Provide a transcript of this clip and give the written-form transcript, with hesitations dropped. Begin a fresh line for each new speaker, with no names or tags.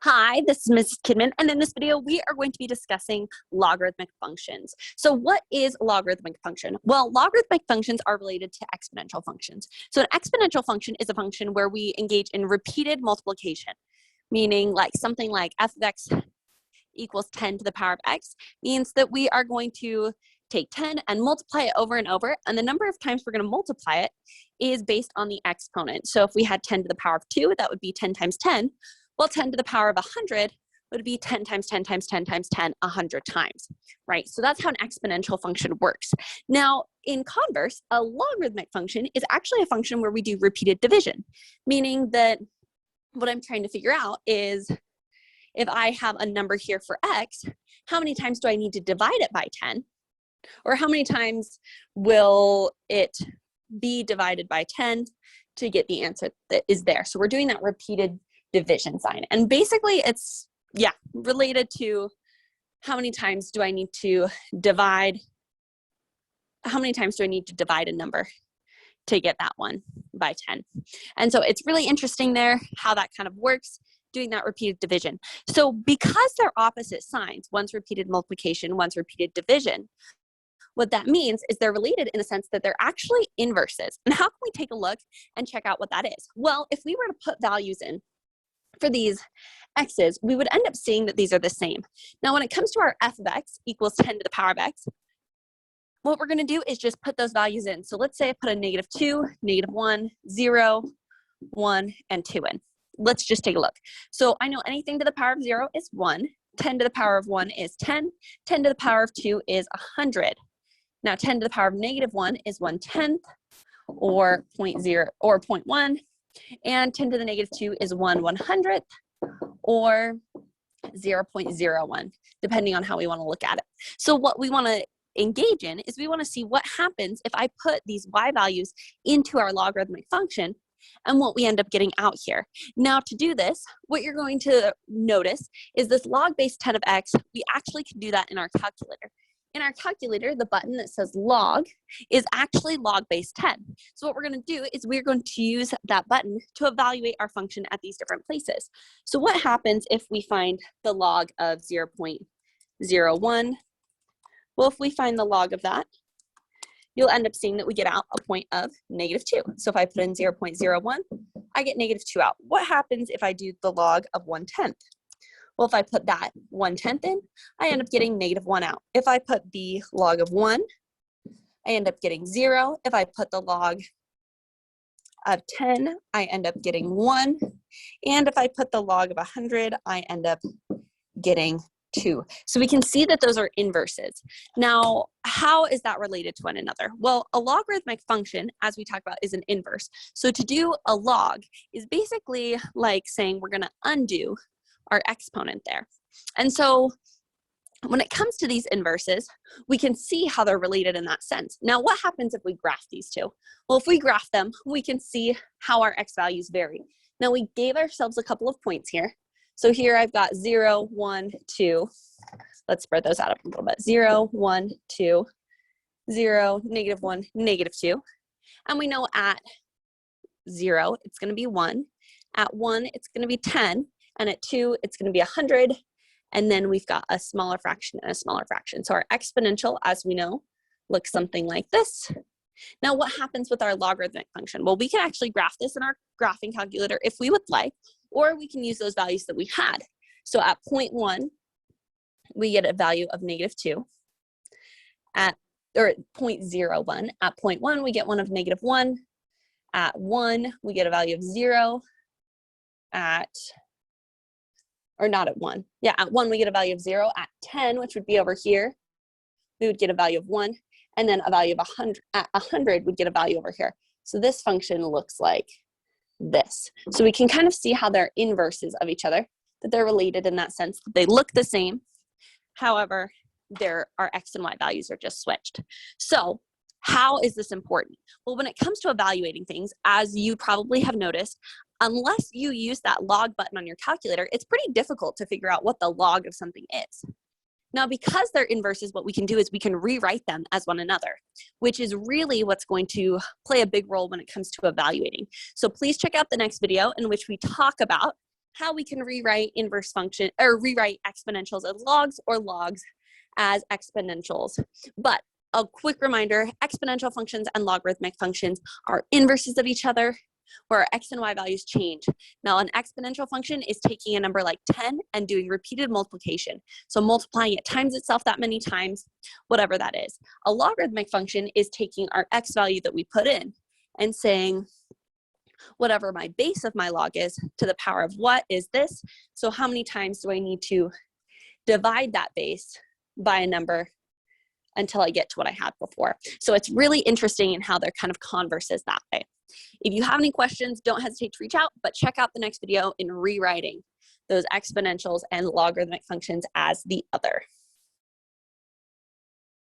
Hi, this is Mrs. Kidman, and in this video, we are going to be discussing logarithmic functions. So what is a logarithmic function? Well, logarithmic functions are related to exponential functions. So an exponential function is a function where we engage in repeated multiplication, meaning like something like f of x equals 10 to the power of x means that we are going to take 10 and multiply it over and over, and the number of times we're going to multiply it is based on the exponent. So if we had 10 to the power of 2, that would be 10 times 10. Well, 10 to the power of 100 would be 10 times 10 times 10 times 10, 100 times, right? So that's how an exponential function works. Now, in converse, a logarithmic function is actually a function where we do repeated division, meaning that what I'm trying to figure out is if I have a number here for x, how many times do I need to divide it by 10? Or how many times will it be divided by 10 to get the answer that is there? So we're doing that repeated division sign. And basically it's, related to how many times do I need to divide a number to get that one by 10. And so it's really interesting there how that kind of works, doing that repeated division. So because they're opposite signs, one's repeated multiplication, one's repeated division, what that means is they're related in the sense that they're actually inverses. And how can we take a look and check out what that is? Well, if we were to put values in for these x's, we would end up seeing that these are the same. Now, when it comes to our f of x equals 10 to the power of x, what we're going to do is just put those values in. So let's say I put a -2, -1, 0, 1, and 2 in. Let's just take a look. So I know anything to the power of 0 is 1, 10 to the power of 1 is 10, 10 to the power of 2 is 100. Now 10 to the power of -1 is 1/10, or 0.0 or 0.1, and 10 to the -2 is 1/100th, or 0.01, depending on how we want to look at it. So what we want to engage in is we want to see what happens if I put these y values into our logarithmic function and what we end up getting out here. Now to do this, what you're going to notice is this log base 10 of x, we actually can do that in our calculator. In our calculator, the button that says log is actually log base 10. So what we're going to do is we're going to use that button to evaluate our function at these different places. So what happens if we find the log of 0.01? Well, if we find the log of that, you'll end up seeing that we get out a point of -2. So if I put in 0.01, I get -2 out. What happens if I do the log of 1/10? Well, if I put that 1/10 in, I end up getting -1 out. If I put the log of 1, I end up getting 0. If I put the log of 10, I end up getting 1. And if I put the log of 100, I end up getting 2. So we can see that those are inverses. Now, how is that related to one another? Well, a logarithmic function, as we talked about, is an inverse. So to do a log is basically like saying we're going to undo our exponent there. And so when it comes to these inverses, we can see how they're related in that sense. Now, what happens if we graph these two? Well, if we graph them, we can see how our x values vary. Now, we gave ourselves a couple of points here. So here I've got 0, 1, 2. Let's spread those out a little bit. 0, 1, 2, 0, -1, -2. And we know at 0, it's going to be 1. At 1, it's going to be 10. And at 2, it's going to be 100. And then we've got a smaller fraction and a smaller fraction. So our exponential, as we know, looks something like this. Now, what happens with our logarithmic function? Well, we can actually graph this in our graphing calculator if we would like, or we can use those values that we had. So at 0.1, we get a value of -2. Or 0.01. At 0.1, we get one of -1. At 1, we get a value of 0. Not at 1. Yeah, at 1, we get a value of 0. At 10, which would be over here, we would get a value of 1. And then a value of 100. At 100, we'd get a value over here. So this function looks like this. So we can kind of see how they're inverses of each other, that they're related in that sense. They look the same. However, our x and y values are just switched. So how is this important? Well, when it comes to evaluating things, as you probably have noticed, unless you use that log button on your calculator, it's pretty difficult to figure out what the log of something is. Now, because they're inverses, what we can do is we can rewrite them as one another, which is really what's going to play a big role when it comes to evaluating. So please check out the next video in which we talk about how we can rewrite inverse function or rewrite exponentials as logs or logs as exponentials. But a quick reminder, exponential functions and logarithmic functions are inverses of each other, where our x and y values change. Now, an exponential function is taking a number like 10 and doing repeated multiplication. So multiplying it times itself that many times, whatever that is. A logarithmic function is taking our x value that we put in and saying, whatever my base of my log is, to the power of what is this? So how many times do I need to divide that base by a number until I get to what I had before? So it's really interesting in how they're kind of converses that way. If you have any questions, don't hesitate to reach out, but check out the next video in rewriting those exponentials and logarithmic functions as the other.